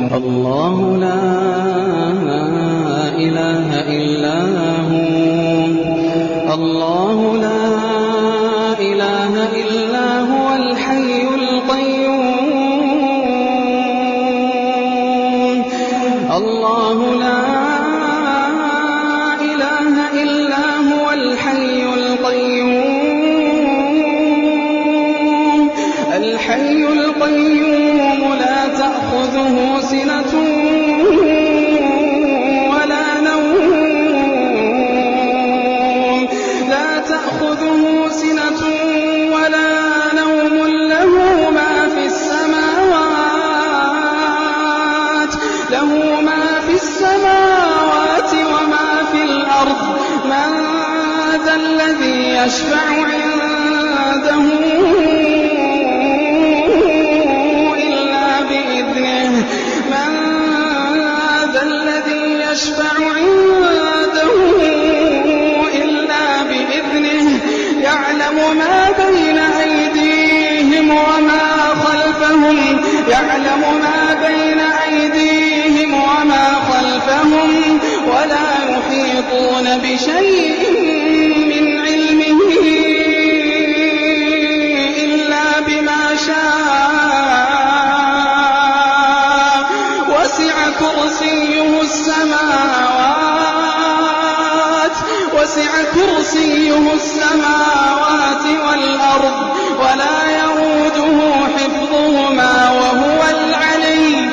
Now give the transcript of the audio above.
الله لا إله إلا هو الله لا إله إلا هو الحي القيوم الله لا إله إلا هو الحي القيوم الحي القيوم لا تأخذه سنة ولا نوم لا تأخذه سنة ولا نوم له ما في السماوات وما في الأرض من ذا الذي يشفع عنده إلا بإذنه من ذا الذي يشفع عنده إلا بإذنه يعلم ما بين أيديهم وما خلفهم ولا يحيطون بشيء من علمه إلا بما شاء وسع كرسيه السماوات والأرض ولا يئوده حفظهما وهو العلي